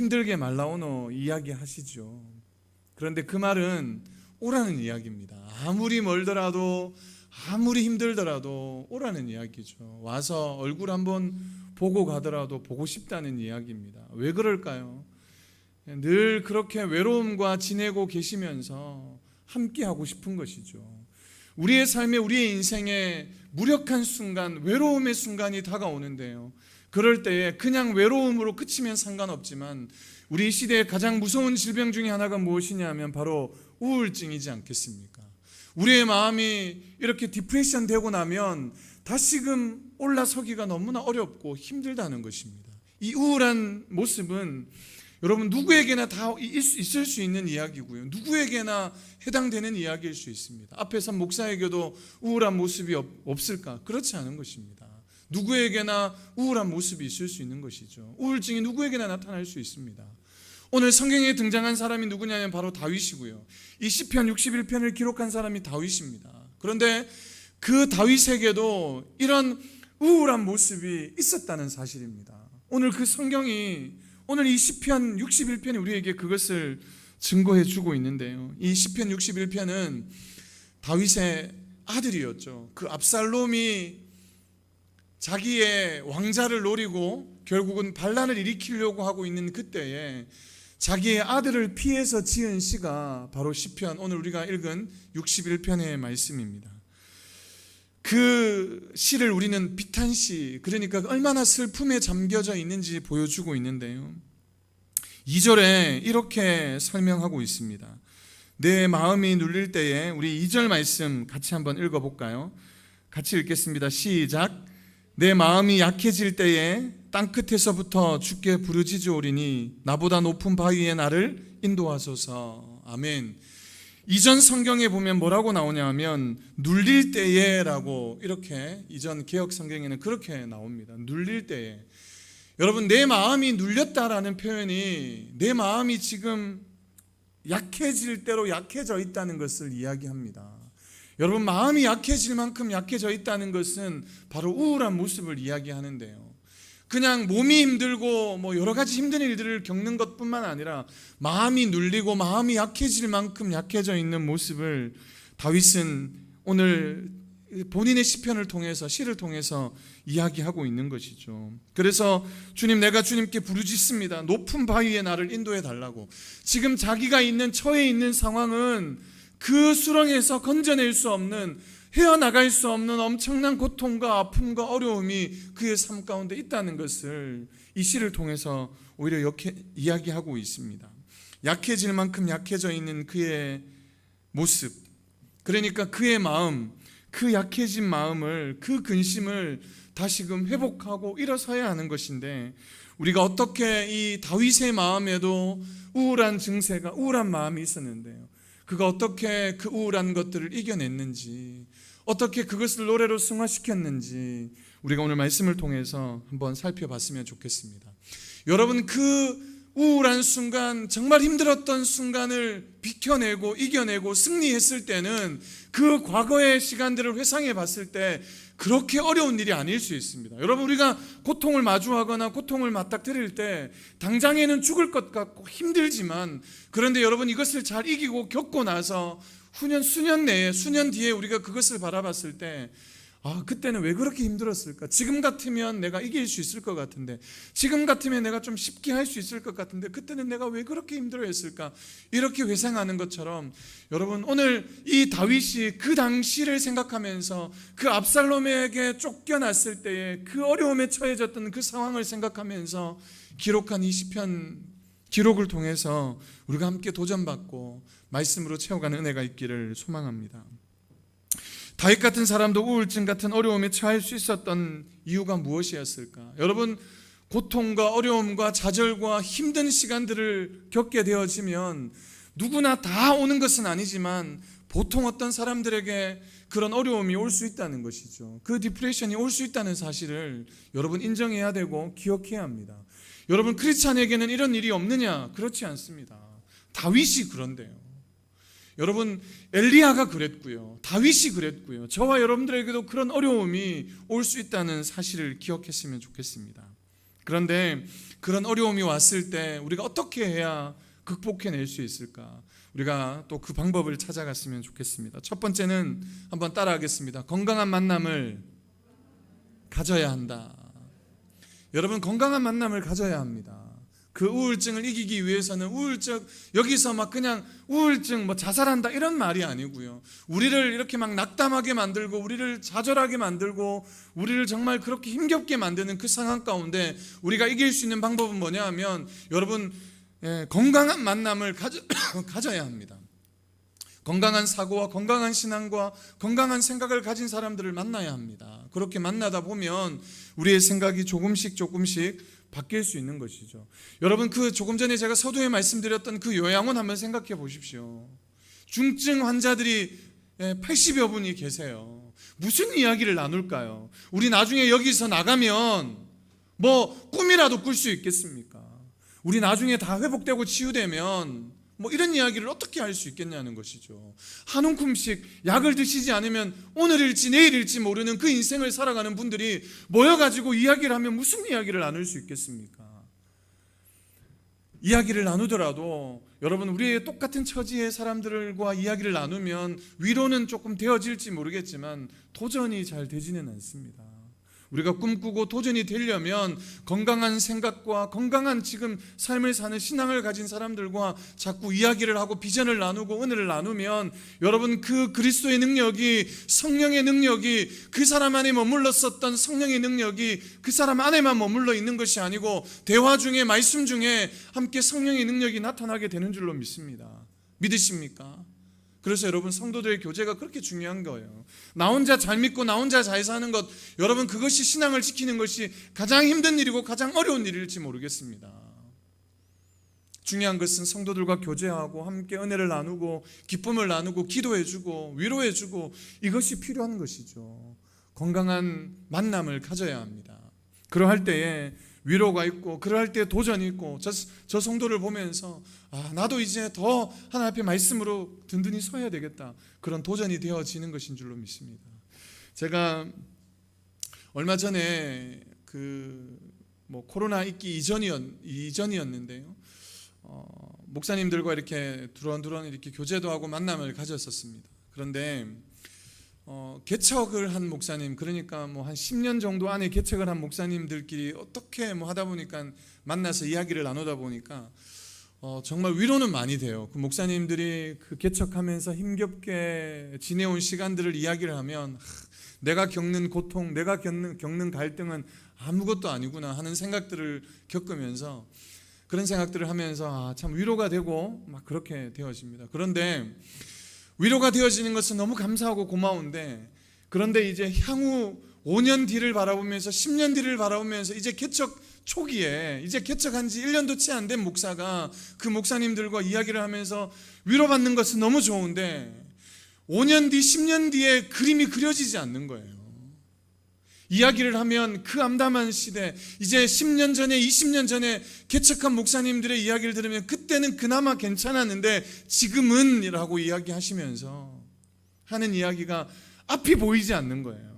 힘들게 말라오노 이야기 하시죠. 그런데 그 말은 오라는 이야기입니다. 아무리 멀더라도 아무리 힘들더라도 오라는 이야기죠. 와서 얼굴 한번 보고 가더라도 보고 싶다는 이야기입니다. 왜 그럴까요? 늘 그렇게 외로움과 지내고 계시면서 함께 하고 싶은 것이죠. 우리의 삶에, 우리의 인생에 무력한 순간, 외로움의 순간이 다가오는데요, 그럴 때에 그냥 외로움으로 그치면 상관없지만 우리 시대의 가장 무서운 질병 중에 하나가 무엇이냐면 바로 우울증이지 않겠습니까? 우리의 마음이 이렇게 디프레션 되고 나면 다시금 올라서기가 너무나 어렵고 힘들다는 것입니다. 이 우울한 모습은 여러분 누구에게나 다 있을 수 있는 이야기고요, 누구에게나 해당되는 이야기일 수 있습니다. 앞에서 목사에게도 우울한 모습이 없을까? 그렇지 않은 것입니다. 누구에게나 우울한 모습이 있을 수 있는 것이죠. 우울증이 누구에게나 나타날 수 있습니다. 오늘 성경에 등장한 사람이 누구냐면 바로 다윗이고요, 이 시편 61편을 기록한 사람이 다윗입니다. 그런데 그 다윗에게도 이런 우울한 모습이 있었다는 사실입니다. 오늘 그 성경이, 오늘 이 시편 61편이 우리에게 그것을 증거해 주고 있는데요, 이 시편 61편은 다윗의 아들이었죠. 그 압살롬이 자기의 왕자를 노리고 결국은 반란을 일으키려고 하고 있는 그때에 자기의 아들을 피해서 지은 시가 바로 시편, 오늘 우리가 읽은 61편의 말씀입니다. 그 시를 우리는 비탄시, 그러니까 얼마나 슬픔에 잠겨져 있는지 보여주고 있는데요, 2절에 이렇게 설명하고 있습니다. 내 마음이 눌릴 때에, 우리 2절 말씀 같이 한번 읽어볼까요? 같이 읽겠습니다. 시작. 내 마음이 약해질 때에 땅끝에서부터 주께 부르짖으오리니 나보다 높은 바위에 나를 인도하소서. 아멘. 이전 성경에 보면 뭐라고 나오냐 하면 눌릴 때에 라고, 이렇게 이전 개역 성경에는 그렇게 나옵니다. 눌릴 때에. 여러분, 내 마음이 눌렸다라는 표현이 내 마음이 지금 약해질 대로 약해져 있다는 것을 이야기합니다. 여러분, 마음이 약해질 만큼 약해져 있다는 것은 바로 우울한 모습을 이야기하는데요, 그냥 몸이 힘들고 여러 가지 힘든 일들을 겪는 것뿐만 아니라 마음이 눌리고 마음이 약해질 만큼 약해져 있는 모습을 다윗은 오늘 본인의 시편을 통해서, 시를 통해서 이야기하고 있는 것이죠. 그래서 주님, 내가 주님께 부르짖습니다. 높은 바위에 나를 인도해 달라고. 지금 자기가 있는, 처해 있는 상황은 그 수렁에서 건져낼 수 없는, 헤어나갈 수 없는 엄청난 고통과 아픔과 어려움이 그의 삶 가운데 있다는 것을 이 시를 통해서 오히려 이렇게 이야기하고 있습니다. 약해질 만큼 약해져 있는 그의 모습, 그러니까 그의 마음, 그 약해진 마음을, 그 근심을 다시금 회복하고 일어서야 하는 것인데, 우리가 어떻게 이 다윗의 마음에도 우울한 증세가, 우울한 마음이 있었는데요, 그가 어떻게 그 우울한 것들을 이겨냈는지, 어떻게 그것을 노래로 승화시켰는지 우리가 오늘 말씀을 통해서 한번 살펴봤으면 좋겠습니다. 여러분, 그 우울한 순간, 정말 힘들었던 순간을 비켜내고 이겨내고 승리했을 때는 그 과거의 시간들을 회상해 봤을 때 그렇게 어려운 일이 아닐 수 있습니다. 여러분, 우리가 고통을 마주하거나 고통을 맞닥뜨릴 때 당장에는 죽을 것 같고 힘들지만, 그런데 여러분, 이것을 잘 이기고 겪고 나서 수년 내에, 수년 뒤에 우리가 그것을 바라봤을 때, 그때는 왜 그렇게 힘들었을까? 지금 같으면 내가 이길 수 있을 것 같은데, 지금 같으면 내가 좀 쉽게 할 수 있을 것 같은데, 그때는 내가 왜 그렇게 힘들어했을까? 이렇게 회상하는 것처럼, 여러분, 오늘 이 다윗이 그 당시를 생각하면서 그 압살롬에게 쫓겨났을 때에 그 어려움에 처해졌던 그 상황을 생각하면서 기록한 이 시편 기록을 통해서 우리가 함께 도전받고 말씀으로 채워가는 은혜가 있기를 소망합니다. 다윗 같은 사람도 우울증 같은 어려움에 처할 수 있었던 이유가 무엇이었을까? 여러분, 고통과 어려움과 좌절과 힘든 시간들을 겪게 되어지면 누구나 다 오는 것은 아니지만 보통 어떤 사람들에게 그런 어려움이 올 수 있다는 것이죠. 그 디프레션이 올 수 있다는 사실을 여러분 인정해야 되고 기억해야 합니다. 여러분, 크리스찬에게는 이런 일이 없느냐? 그렇지 않습니다. 다윗이 그런데요. 여러분, 엘리야가 그랬고요, 다윗이 그랬고요, 저와 여러분들에게도 그런 어려움이 올 수 있다는 사실을 기억했으면 좋겠습니다. 그런데 그런 어려움이 왔을 때 우리가 어떻게 해야 극복해낼 수 있을까? 우리가 또 그 방법을 찾아갔으면 좋겠습니다. 첫 번째는 한번 따라하겠습니다. 건강한 만남을 가져야 한다. 여러분, 건강한 만남을 가져야 합니다. 그 우울증을 이기기 위해서는 우울증, 여기서 막 그냥 우울증 뭐 자살한다 이런 말이 아니고요. 우리를 이렇게 막 낙담하게 만들고 우리를 좌절하게 만들고 우리를 정말 그렇게 힘겹게 만드는 그 상황 가운데 우리가 이길 수 있는 방법은 뭐냐 하면 여러분, 건강한 만남을 가져야 합니다. 건강한 사고와 건강한 신앙과 건강한 생각을 가진 사람들을 만나야 합니다. 그렇게 만나다 보면 우리의 생각이 조금씩 바뀔 수 있는 것이죠. 여러분, 그 조금 전에 제가 서두에 말씀드렸던 그 요양원 한번 생각해 보십시오. 중증 환자들이 80여 분이 계세요. 무슨 이야기를 나눌까요? 우리 나중에 여기서 나가면 뭐 꿈이라도 꿀 수 있겠습니까? 우리 나중에 다 회복되고 치유되면 뭐 이런 이야기를 어떻게 할 수 있겠냐는 것이죠. 한 움큼씩 약을 드시지 않으면 오늘일지 내일일지 모르는 그 인생을 살아가는 분들이 모여가지고 이야기를 하면 무슨 이야기를 나눌 수 있겠습니까? 이야기를 나누더라도 여러분, 우리의 똑같은 처지의 사람들과 이야기를 나누면 위로는 조금 되어질지 모르겠지만 도전이 잘 되지는 않습니다. 우리가 꿈꾸고 도전이 되려면 건강한 생각과 건강한 지금 삶을 사는 신앙을 가진 사람들과 자꾸 이야기를 하고 비전을 나누고 은혜를 나누면 여러분, 그 그리스도의 능력이, 성령의 능력이, 그 사람 안에 머물렀었던 성령의 능력이 그 사람 안에만 머물러 있는 것이 아니고 대화 중에, 말씀 중에 함께 성령의 능력이 나타나게 되는 줄로 믿습니다. 믿으십니까? 그래서 여러분, 성도들의 교제가 그렇게 중요한 거예요. 나 혼자 잘 믿고 나 혼자 잘 사는 것, 여러분, 그것이 신앙을 지키는 것이 가장 힘든 일이고 가장 어려운 일일지 모르겠습니다. 중요한 것은 성도들과 교제하고 함께 은혜를 나누고 기쁨을 나누고 기도해주고 위로해주고, 이것이 필요한 것이죠. 건강한 만남을 가져야 합니다. 그러할 때에 위로가 있고, 그럴 때 도전이 있고, 저 성도를 보면서 나도 이제 더 하나님 앞에 말씀으로 든든히 서야 되겠다, 그런 도전이 되어지는 것인 줄로 믿습니다. 제가 얼마 전에 코로나 있기 이전이었는데요, 목사님들과 이렇게 두런두런 이렇게 교제도 하고 만남을 가졌었습니다. 그런데 개척을 한 목사님, 그러니까 한 10년 정도 안에 개척을 한 목사님들끼리 어떻게 하다 보니까 만나서 이야기를 나누다 보니까 정말 위로는 많이 돼요. 그 목사님들이 그 개척하면서 힘겹게 지내온 시간들을 이야기를 하면 내가 겪는 고통, 내가 겪는 갈등은 아무것도 아니구나 하는 생각들을 겪으면서, 그런 생각들을 하면서 참 위로가 되고 막 그렇게 되어집니다. 그런데 위로가 되어지는 것은 너무 감사하고 고마운데, 그런데 이제 향후 5년 뒤를 바라보면서 10년 뒤를 바라보면서 이제 개척 초기에, 이제 개척한 지 1년도 채 안 된 목사가 그 목사님들과 이야기를 하면서 위로받는 것은 너무 좋은데 5년 뒤, 10년 뒤에 그림이 그려지지 않는 거예요. 이야기를 하면 그 암담한 시대, 이제 10년 전에 20년 전에 개척한 목사님들의 이야기를 들으면 그때는 그나마 괜찮았는데 지금은 이라고 이야기하시면서 하는 이야기가 앞이 보이지 않는 거예요.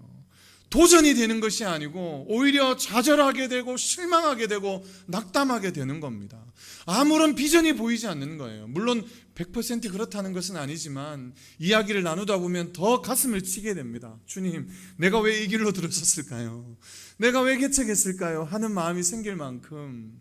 도전이 되는 것이 아니고 오히려 좌절하게 되고 실망하게 되고 낙담하게 되는 겁니다. 아무런 비전이 보이지 않는 거예요. 물론 100% 그렇다는 것은 아니지만 이야기를 나누다 보면 더 가슴을 치게 됩니다. 주님, 내가 왜 이 길로 들어섰을까요? 내가 왜 개척했을까요? 하는 마음이 생길 만큼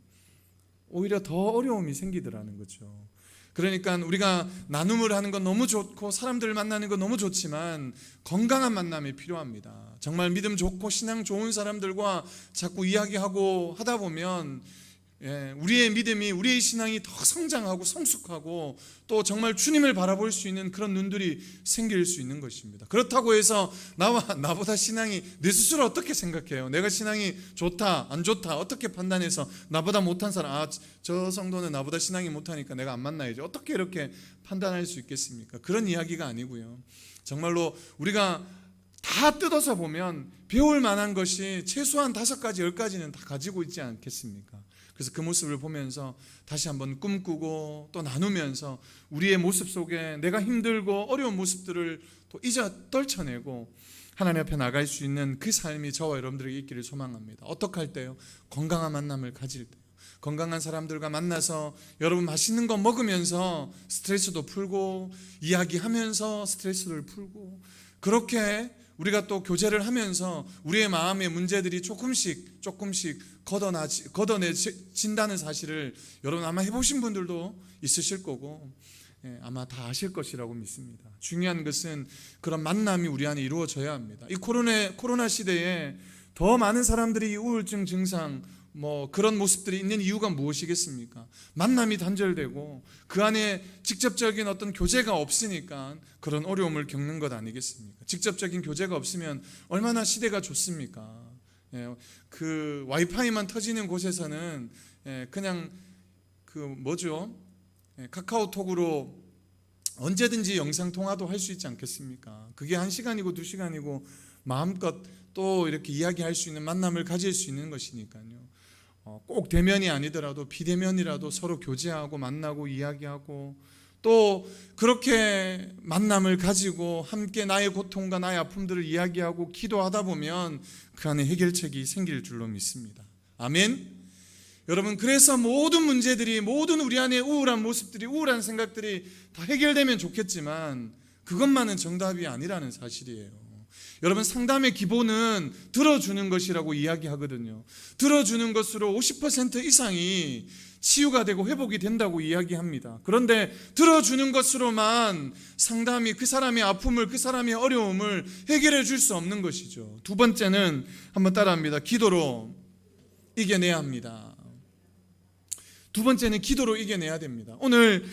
오히려 더 어려움이 생기더라는 거죠. 그러니까 우리가 나눔을 하는 건 너무 좋고 사람들을 만나는 건 너무 좋지만 건강한 만남이 필요합니다. 정말 믿음 좋고 신앙 좋은 사람들과 자꾸 이야기하고 하다 보면 우리의 믿음이, 우리의 신앙이 더 성장하고 성숙하고 또 정말 주님을 바라볼 수 있는 그런 눈들이 생길 수 있는 것입니다. 그렇다고 해서 나보다 신앙이, 내 스스로 어떻게 생각해요? 내가 신앙이 좋다 안 좋다 어떻게 판단해서 나보다 못한 사람, 저 성도는 나보다 신앙이 못하니까 내가 안 만나야지, 어떻게 이렇게 판단할 수 있겠습니까? 그런 이야기가 아니고요, 정말로 우리가 다 뜯어서 보면 배울 만한 것이 최소한 5가지 10가지는 다 가지고 있지 않겠습니까? 그래서 그 모습을 보면서 다시 한번 꿈꾸고 또 나누면서 우리의 모습 속에 내가 힘들고 어려운 모습들을 또 떨쳐내고 하나님 앞에 나갈 수 있는 그 삶이 저와 여러분들에게 있기를 소망합니다. 어떻게 할 때요? 건강한 만남을 가질 때, 건강한 사람들과 만나서 여러분 맛있는 거 먹으면서 스트레스도 풀고 이야기하면서 스트레스를 풀고, 그렇게 우리가 또 교제를 하면서 우리의 마음의 문제들이 조금씩 걷어내진다는 사실을 여러분 아마 해보신 분들도 있으실 거고, 아마 다 아실 것이라고 믿습니다. 중요한 것은 그런 만남이 우리 안에 이루어져야 합니다. 이 코로나 시대에 더 많은 사람들이 우울증 증상 그런 모습들이 있는 이유가 무엇이겠습니까? 만남이 단절되고 그 안에 직접적인 어떤 교제가 없으니까 그런 어려움을 겪는 것 아니겠습니까? 직접적인 교제가 없으면 얼마나 시대가 좋습니까? 그 와이파이만 터지는 곳에서는 그냥 카카오톡으로 언제든지 영상통화도 할 수 있지 않겠습니까? 그게 1시간이고 2시간이고 마음껏 또 이렇게 이야기할 수 있는 만남을 가질 수 있는 것이니까요. 꼭 대면이 아니더라도 비대면이라도 서로 교제하고 만나고 이야기하고, 또 그렇게 만남을 가지고 함께 나의 고통과 나의 아픔들을 이야기하고 기도하다 보면 그 안에 해결책이 생길 줄로 믿습니다. 아멘. 여러분, 그래서 모든 문제들이, 모든 우리 안에 우울한 모습들이, 우울한 생각들이 다 해결되면 좋겠지만 그것만은 정답이 아니라는 사실이에요. 여러분, 상담의 기본은 들어주는 것이라고 이야기하거든요. 들어주는 것으로 50% 이상이 치유가 되고 회복이 된다고 이야기합니다. 그런데 들어주는 것으로만 상담이 그 사람의 아픔을, 그 사람의 어려움을 해결해 줄 수 없는 것이죠. 두 번째는 한번 따라합니다. 기도로 이겨내야 합니다. 두 번째는 기도로 이겨내야 됩니다. 오늘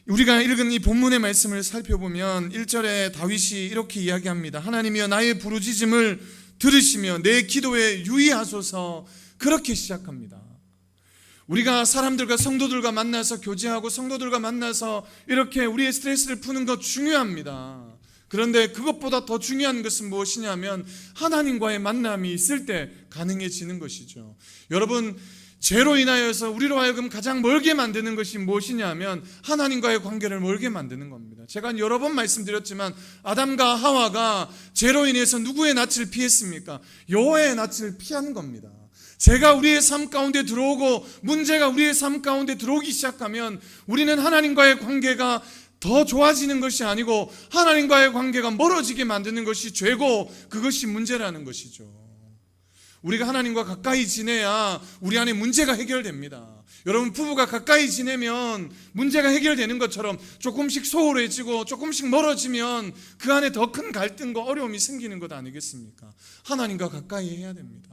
우리가 읽은 이 본문의 말씀을 살펴보면 1절에 다윗이 이렇게 이야기합니다. 하나님이여 나의 부르짖음을 들으시며 내 기도에 유의하소서. 그렇게 시작합니다. 우리가 사람들과 성도들과 만나서 교제하고 성도들과 만나서 이렇게 우리의 스트레스를 푸는 것 중요합니다. 그런데 그것보다 더 중요한 것은 무엇이냐면 하나님과의 만남이 있을 때 가능해지는 것이죠. 여러분, 죄로 인하여서 우리로 하여금 가장 멀게 만드는 것이 무엇이냐면 하나님과의 관계를 멀게 만드는 겁니다. 제가 여러 번 말씀드렸지만 아담과 하와가 죄로 인해서 누구의 낯을 피했습니까? 여호와의 낯을 피한 겁니다. 죄가 우리의 삶 가운데 들어오고 문제가 우리의 삶 가운데 들어오기 시작하면 우리는 하나님과의 관계가 더 좋아지는 것이 아니고 하나님과의 관계가 멀어지게 만드는 것이 죄고 그것이 문제라는 것이죠. 우리가 하나님과 가까이 지내야 우리 안에 문제가 해결됩니다. 여러분, 부부가 가까이 지내면 문제가 해결되는 것처럼 조금씩 소홀해지고 조금씩 멀어지면 그 안에 더 큰 갈등과 어려움이 생기는 것 아니겠습니까? 하나님과 가까이 해야 됩니다.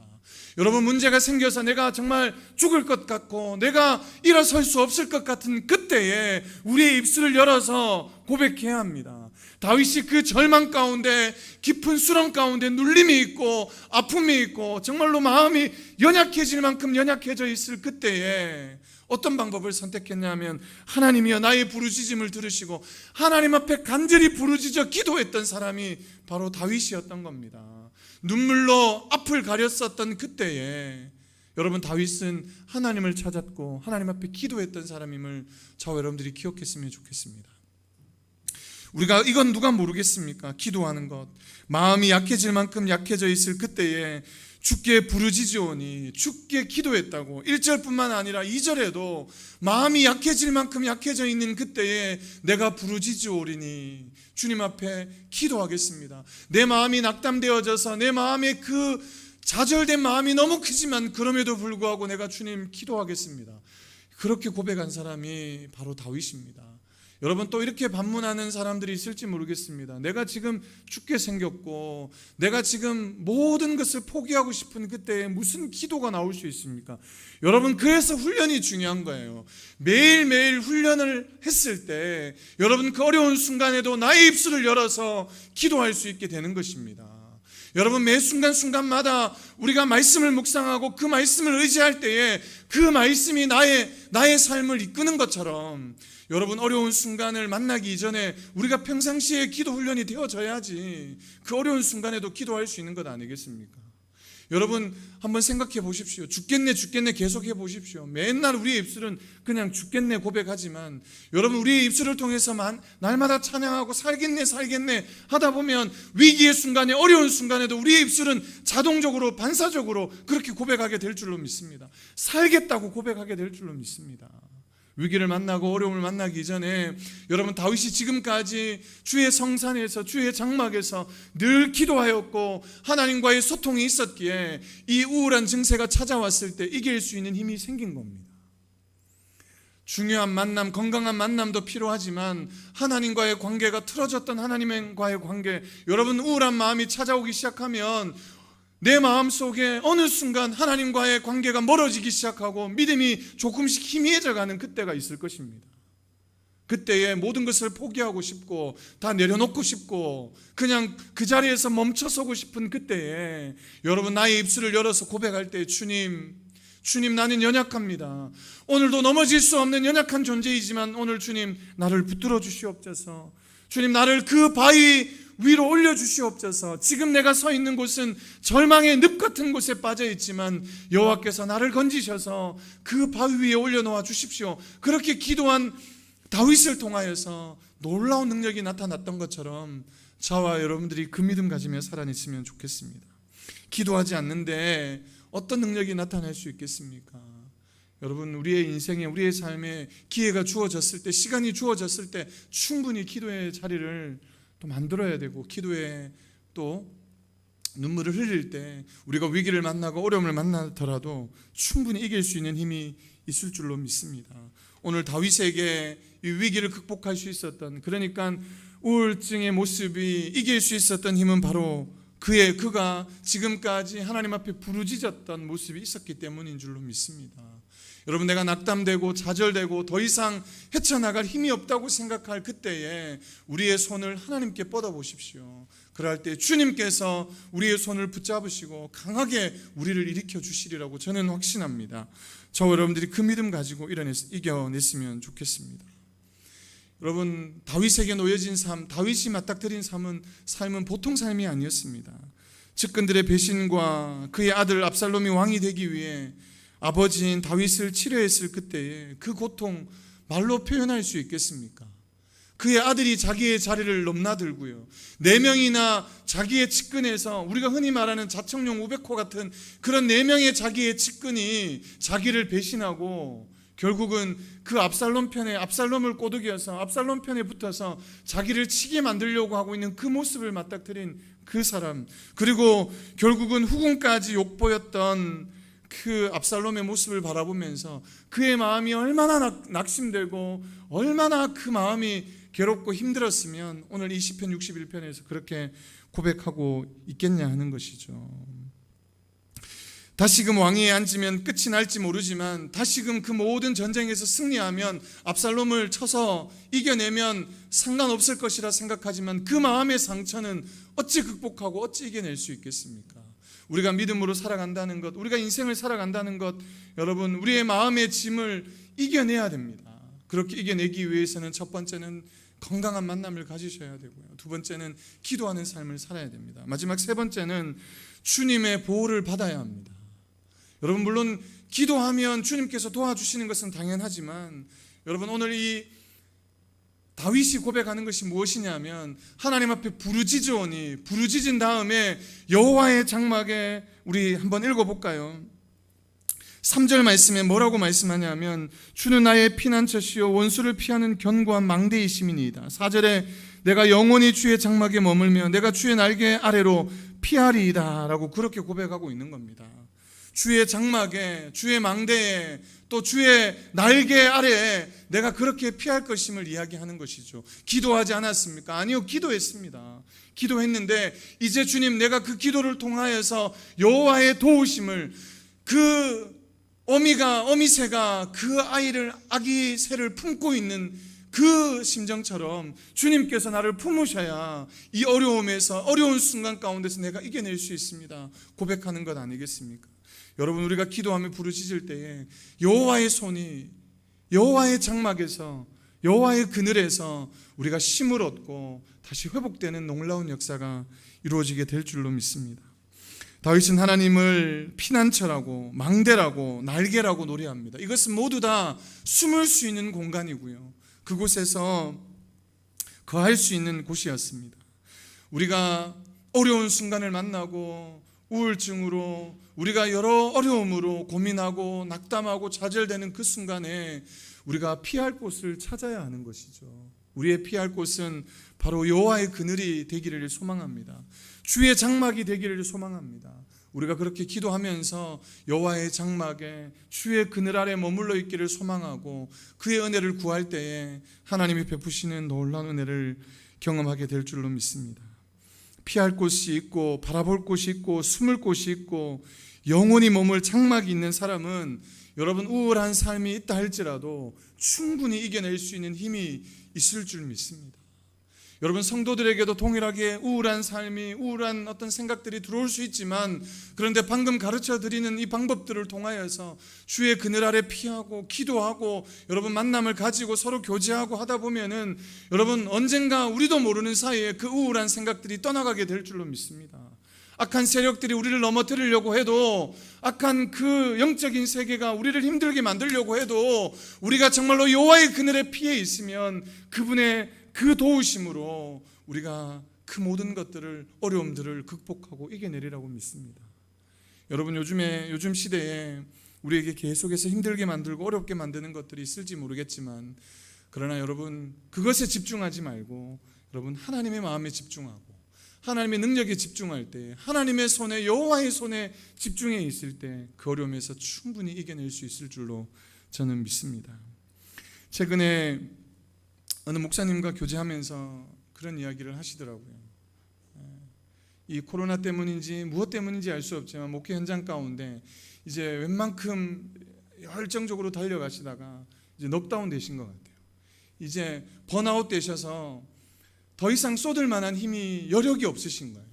여러분, 문제가 생겨서 내가 정말 죽을 것 같고 내가 일어설 수 없을 것 같은 그때에 우리의 입술을 열어서 고백해야 합니다. 다윗이 그 절망 가운데, 깊은 수렁 가운데 눌림이 있고 아픔이 있고 정말로 마음이 연약해질 만큼 연약해져 있을 그때에 어떤 방법을 선택했냐면 하나님이여 나의 부르짖음을 들으시고 하나님 앞에 간절히 부르짖어 기도했던 사람이 바로 다윗이었던 겁니다. 눈물로 앞을 가렸었던 그때에 여러분, 다윗은 하나님을 찾았고 하나님 앞에 기도했던 사람임을 저와 여러분들이 기억했으면 좋겠습니다. 우리가 이건 누가 모르겠습니까? 기도하는 것, 마음이 약해질 만큼 약해져 있을 그때에 주께 부르짖으오니, 주께 기도했다고 1절뿐만 아니라 2절에도 마음이 약해질 만큼 약해져 있는 그때에 내가 부르짖으오리니 주님 앞에 기도하겠습니다. 내 마음이 낙담되어져서 내 마음의 그 좌절된 마음이 너무 크지만 그럼에도 불구하고 내가 주님 기도하겠습니다. 그렇게 고백한 사람이 바로 다윗입니다. 여러분, 또 이렇게 반문하는 사람들이 있을지 모르겠습니다. 내가 지금 죽게 생겼고 내가 지금 모든 것을 포기하고 싶은 그때에 무슨 기도가 나올 수 있습니까? 여러분, 그래서 훈련이 중요한 거예요. 매일매일 훈련을 했을 때 여러분, 그 어려운 순간에도 나의 입술을 열어서 기도할 수 있게 되는 것입니다. 여러분, 매 순간순간마다 우리가 말씀을 묵상하고 그 말씀을 의지할 때에 그 말씀이 나의 삶을 이끄는 것처럼 여러분, 어려운 순간을 만나기 이전에 우리가 평상시에 기도 훈련이 되어져야지 그 어려운 순간에도 기도할 수 있는 것 아니겠습니까? 여러분 한번 생각해 보십시오. 죽겠네 죽겠네 계속해 보십시오. 맨날 우리의 입술은 그냥 죽겠네 고백하지만 여러분 우리의 입술을 통해서 날마다 찬양하고 살겠네 살겠네 하다 보면 위기의 순간에 어려운 순간에도 우리의 입술은 자동적으로 반사적으로 그렇게 고백하게 될 줄로 믿습니다. 살겠다고 고백하게 될 줄로 믿습니다. 위기를 만나고 어려움을 만나기 전에 여러분 다윗이 지금까지 주의 성산에서 주의 장막에서 늘 기도하였고 하나님과의 소통이 있었기에 이 우울한 증세가 찾아왔을 때 이길 수 있는 힘이 생긴 겁니다. 중요한 만남, 건강한 만남도 필요하지만 하나님과의 관계가 틀어졌던 하나님과의 관계, 여러분 우울한 마음이 찾아오기 시작하면 내 마음속에 어느 순간 하나님과의 관계가 멀어지기 시작하고 믿음이 조금씩 희미해져가는 그때가 있을 것입니다. 그때에 모든 것을 포기하고 싶고 다 내려놓고 싶고 그냥 그 자리에서 멈춰서고 싶은 그때에 여러분 나의 입술을 열어서 고백할 때 주님 나는 연약합니다. 오늘도 넘어질 수 없는 연약한 존재이지만 오늘 주님 나를 붙들어 주시옵소서. 주님 나를 그 바위 위로 올려주시옵소서. 지금 내가 서 있는 곳은 절망의 늪 같은 곳에 빠져 있지만 여호와께서 나를 건지셔서 그 바위 위에 올려놓아 주십시오. 그렇게 기도한 다윗을 통하여서 놀라운 능력이 나타났던 것처럼 저와 여러분들이 그 믿음 가지며 살아냈으면 좋겠습니다. 기도하지 않는데 어떤 능력이 나타날 수 있겠습니까? 여러분 우리의 인생에 우리의 삶에 기회가 주어졌을 때 시간이 주어졌을 때 충분히 기도의 자리를 또 만들어야 되고 기도에 또 눈물을 흘릴 때 우리가 위기를 만나고 어려움을 만나더라도 충분히 이길 수 있는 힘이 있을 줄로 믿습니다. 오늘 다윗에게 이 위기를 극복할 수 있었던 그러니까 우울증의 모습이 이길 수 있었던 힘은 바로 그가 지금까지 하나님 앞에 부르짖었던 모습이 있었기 때문인 줄로 믿습니다. 여러분 내가 낙담되고 좌절되고 더 이상 헤쳐나갈 힘이 없다고 생각할 그때에 우리의 손을 하나님께 뻗어보십시오. 그럴 때 주님께서 우리의 손을 붙잡으시고 강하게 우리를 일으켜 주시리라고 저는 확신합니다. 저와 여러분들이 그 믿음 가지고 이겨냈으면 좋겠습니다. 여러분 다윗에게 놓여진 삶, 다윗이 맞닥뜨린 삶은 보통 삶이 아니었습니다. 측근들의 배신과 그의 아들 압살롬이 왕이 되기 위해 아버지인 다윗을 치료했을 그때에 그 고통 말로 표현할 수 있겠습니까? 그의 아들이 자기의 자리를 넘나들고요 4명이나 자기의 측근에서 우리가 흔히 말하는 자청용 우베코 같은 그런 4명의 자기의 측근이 자기를 배신하고 결국은 그 압살롬을 꼬드겨서 압살롬 편에 붙어서 자기를 치게 만들려고 하고 있는 그 모습을 맞닥뜨린 그 사람, 그리고 결국은 후궁까지 욕보였던 그 압살롬의 모습을 바라보면서 그의 마음이 얼마나 낙심되고 얼마나 그 마음이 괴롭고 힘들었으면 오늘 이 시편 61편에서 그렇게 고백하고 있겠냐 하는 것이죠. 다시금 왕위에 앉으면 끝이 날지 모르지만 다시금 그 모든 전쟁에서 승리하면 압살롬을 쳐서 이겨내면 상관없을 것이라 생각하지만 그 마음의 상처는 어찌 극복하고 어찌 이겨낼 수 있겠습니까? 우리가 믿음으로 살아간다는 것, 우리가 인생을 살아간다는 것, 여러분 우리의 마음의 짐을 이겨내야 됩니다. 그렇게 이겨내기 위해서는 첫 번째는 건강한 만남을 가지셔야 되고요. 두 번째는 기도하는 삶을 살아야 됩니다. 마지막 세 번째는 주님의 보호를 받아야 합니다. 여러분 물론 기도하면 주님께서 도와주시는 것은 당연하지만 여러분 오늘 이 다윗이 고백하는 것이 무엇이냐면 하나님 앞에 부르짖은 다음에 여호와의 장막에 우리 한번 읽어볼까요? 3절 말씀에 뭐라고 말씀하냐면 주는 나의 피난처시요 원수를 피하는 견고한 망대이심이니이다. 4절에 내가 영원히 주의 장막에 머물며 내가 주의 날개 아래로 피하리이다 라고 그렇게 고백하고 있는 겁니다. 주의 장막에, 주의 망대에, 또 주의 날개 아래에 내가 그렇게 피할 것임을 이야기하는 것이죠. 기도하지 않았습니까? 아니요, 기도했습니다. 기도했는데 이제 주님 내가 그 기도를 통하여서 여호와의 도우심을 그 어미새가 그 아기 새를 품고 있는 그 심정처럼 주님께서 나를 품으셔야 이 어려운 순간 가운데서 내가 이겨낼 수 있습니다. 고백하는 것 아니겠습니까? 여러분 우리가 기도하며 부르짖을 때에 여호와의 손이 여호와의 장막에서 여호와의 그늘에서 우리가 힘을 얻고 다시 회복되는 놀라운 역사가 이루어지게 될 줄로 믿습니다. 다윗은 하나님을 피난처라고, 망대라고, 날개라고 노래합니다. 이것은 모두 다 숨을 수 있는 공간이고요, 그곳에서 거할 수 있는 곳이었습니다. 우리가 어려운 순간을 만나고 우울증으로, 우리가 여러 어려움으로 고민하고 낙담하고 좌절되는 그 순간에 우리가 피할 곳을 찾아야 하는 것이죠. 우리의 피할 곳은 바로 여호와의 그늘이 되기를 소망합니다. 주의 장막이 되기를 소망합니다. 우리가 그렇게 기도하면서 여호와의 장막에, 주의 그늘 아래 머물러 있기를 소망하고 그의 은혜를 구할 때에 하나님이 베푸시는 놀라운 은혜를 경험하게 될 줄로 믿습니다. 피할 곳이 있고 바라볼 곳이 있고 숨을 곳이 있고 영원히 머물 장막이 있는 사람은 여러분, 우울한 삶이 있다 할지라도 충분히 이겨낼 수 있는 힘이 있을 줄 믿습니다. 여러분, 성도들에게도 동일하게 우울한 삶이, 우울한 어떤 생각들이 들어올 수 있지만, 그런데 방금 가르쳐 드리는 이 방법들을 통하여서 주의 그늘 아래 피하고 기도하고 여러분 만남을 가지고 서로 교제하고 하다 보면은 여러분 언젠가 우리도 모르는 사이에 그 우울한 생각들이 떠나가게 될 줄로 믿습니다. 악한 세력들이 우리를 넘어뜨리려고 해도, 악한 그 영적인 세계가 우리를 힘들게 만들려고 해도 우리가 정말로 여호와의 그늘에 피해 있으면 그분의 그 도우심으로 우리가 그 모든 것들을, 어려움들을 극복하고 이겨내리라고 믿습니다. 여러분, 요즘 시대에 우리에게 계속해서 힘들게 만들고 어렵게 만드는 것들이 있을지 모르겠지만, 그러나 여러분, 그것에 집중하지 말고 여러분 하나님의 마음에 집중하고 하나님의 능력에 집중할 때, 하나님의 손에, 여호와의 손에 집중해 있을 때 그 어려움에서 충분히 이겨낼 수 있을 줄로 저는 믿습니다. 최근에 어느 목사님과 교제하면서 그런 이야기를 하시더라고요. 이 코로나 때문인지 무엇 때문인지 알 수 없지만 목회 현장 가운데 이제 웬만큼 열정적으로 달려가시다가 이제 넉다운 되신 것 같아요. 이제 번아웃 되셔서 더 이상 쏟을 만한 힘이, 여력이 없으신 거예요.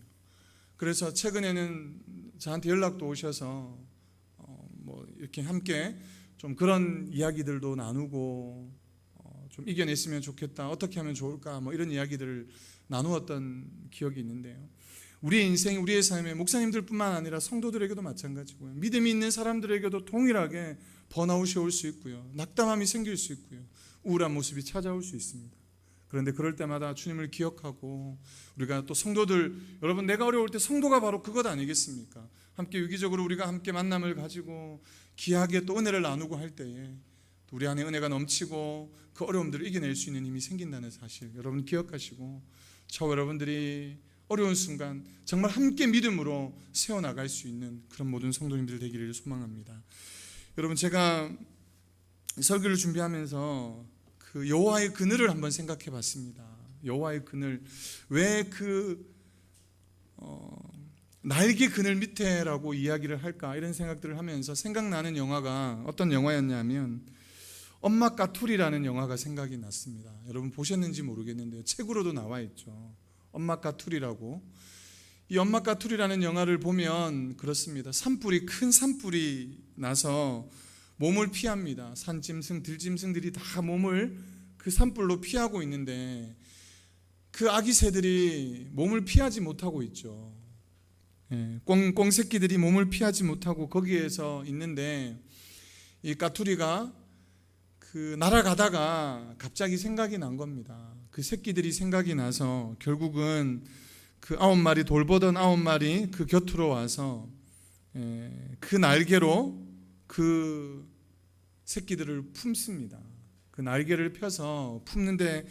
그래서 최근에는 저한테 연락도 오셔서 뭐 이렇게 함께 좀 그런 이야기들도 나누고 좀 이겨냈으면 좋겠다, 어떻게 하면 좋을까, 뭐 이런 이야기들을 나누었던 기억이 있는데요. 우리의 인생, 우리의 삶에 목사님들뿐만 아니라 성도들에게도 마찬가지고요, 믿음이 있는 사람들에게도 동일하게 번아웃이 올 수 있고요, 낙담함이 생길 수 있고요, 우울한 모습이 찾아올 수 있습니다. 그런데 그럴 때마다 주님을 기억하고, 우리가 또 성도들, 여러분, 내가 어려울 때 성도가 바로 그것 아니겠습니까? 함께 유기적으로 우리가 함께 만남을 가지고 귀하게 또 은혜를 나누고 할 때에 우리 안에 은혜가 넘치고 그 어려움들을 이겨낼 수 있는 힘이 생긴다는 사실 여러분 기억하시고, 저와 여러분들이 어려운 순간 정말 함께 믿음으로 세워나갈 수 있는 그런 모든 성도님들 되기를 소망합니다. 여러분, 제가 설교를 준비하면서 그 여호와의 그늘을 한번 생각해 봤습니다. 여호와의 그늘, 왜 그 날개 그늘 밑에라고 이야기를 할까, 이런 생각들을 하면서 생각나는 영화가 어떤 영화였냐면 엄마 까투리라는 영화가 생각이 났습니다. 여러분 보셨는지 모르겠는데요, 책으로도 나와 있죠. 엄마 까투리라고. 이 엄마 까투리라는 영화를 보면 그렇습니다. 큰 산불이 나서 몸을 피합니다. 산짐승, 들짐승들이 다 몸을 그 산불로 피하고 있는데 그 아기 새들이 몸을 피하지 못하고 있죠. 꽁 새끼들이 몸을 피하지 못하고 거기에서 있는데, 이 까투리가 그 날아가다가 갑자기 생각이 난 겁니다. 그 새끼들이 생각이 나서 결국은 그 9마리, 돌보던 9마리 그 곁으로 와서 그 날개로 그 새끼들을 품습니다. 그 날개를 펴서 품는데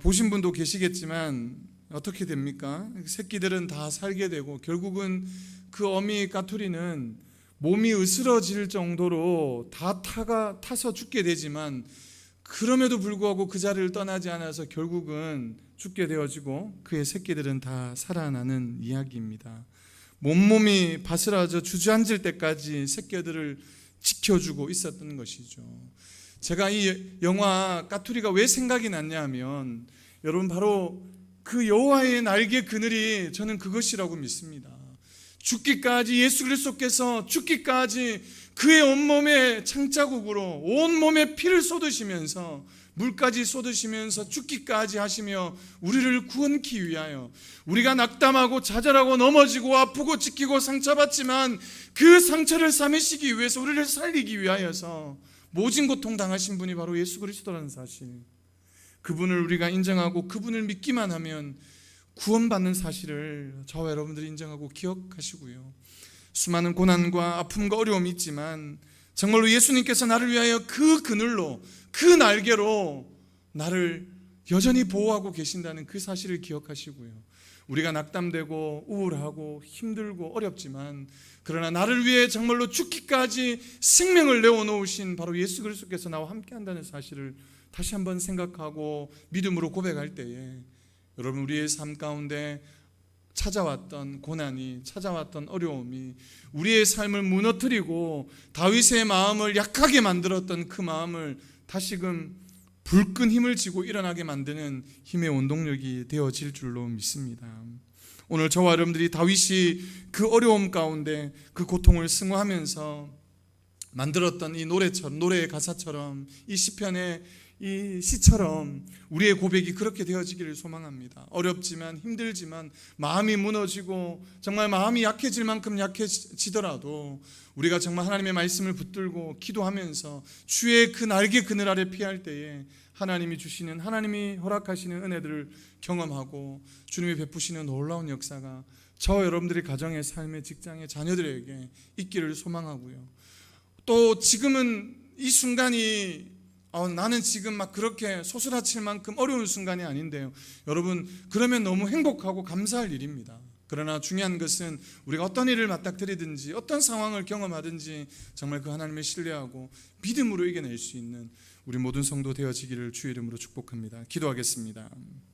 보신 분도 계시겠지만 어떻게 됩니까? 새끼들은 다 살게 되고 결국은 그 어미 까투리는 몸이 으스러질 정도로 다 타서 죽게 되지만, 그럼에도 불구하고 그 자리를 떠나지 않아서 결국은 죽게 되어지고 그의 새끼들은 다 살아나는 이야기입니다. 몸이 바스라져 주저앉을 때까지 새끼들을 지켜주고 있었던 것이죠. 제가 이 영화 까투리가 왜 생각이 났냐 하면, 여러분, 바로 그 여호와의 날개 그늘이 저는 그것이라고 믿습니다. 죽기까지 예수 그리스도께서 죽기까지 그의 온몸에 창자국으로 온몸에 피를 쏟으시면서 물까지 쏟으시면서 죽기까지 하시며 우리를 구원케 위하여, 우리가 낙담하고 좌절하고 넘어지고 아프고 찢기고 상처받지만 그 상처를 싸매시기 위해서 우리를 살리기 위하여서 모진 고통 당하신 분이 바로 예수 그리스도라는 사실, 그분을 우리가 인정하고 그분을 믿기만 하면 구원받는 사실을 저와 여러분들이 인정하고 기억하시고요. 수많은 고난과 아픔과 어려움이 있지만 정말로 예수님께서 나를 위하여 그 그늘로, 그 날개로 나를 여전히 보호하고 계신다는 그 사실을 기억하시고요. 우리가 낙담되고 우울하고 힘들고 어렵지만 그러나 나를 위해 정말로 죽기까지 생명을 내어놓으신 바로 예수 그리스도께서 나와 함께한다는 사실을 다시 한번 생각하고 믿음으로 고백할 때에 여러분, 우리의 삶 가운데 찾아왔던 고난이, 찾아왔던 어려움이 우리의 삶을 무너뜨리고 다윗의 마음을 약하게 만들었던 그 마음을 다시금 불끈 힘을 쥐고 일어나게 만드는 힘의 원동력이 되어질 줄로 믿습니다. 오늘 저와 여러분들이 다윗이 그 어려움 가운데 그 고통을 승화하면서 만들었던 이 노래처럼, 노래의 가사처럼, 이 시편의 이 시처럼 우리의 고백이 그렇게 되어지기를 소망합니다. 어렵지만 힘들지만 마음이 무너지고 정말 마음이 약해질 만큼 약해지더라도 우리가 정말 하나님의 말씀을 붙들고 기도하면서 주의 그 날개 그늘 아래 피할 때에 하나님이 주시는, 하나님이 허락하시는 은혜들을 경험하고 주님이 베푸시는 놀라운 역사가 저 여러분들의 가정의 삶의 직장의 자녀들에게 있기를 소망하고요. 또 지금은 이 순간이 나는 지금 막 그렇게 소스라칠 만큼 어려운 순간이 아닌데요. 여러분, 그러면 너무 행복하고 감사할 일입니다. 그러나 중요한 것은 우리가 어떤 일을 맞닥뜨리든지 어떤 상황을 경험하든지 정말 그 하나님을 신뢰하고 믿음으로 이겨낼 수 있는 우리 모든 성도 되어지기를 주의 이름으로 축복합니다. 기도하겠습니다.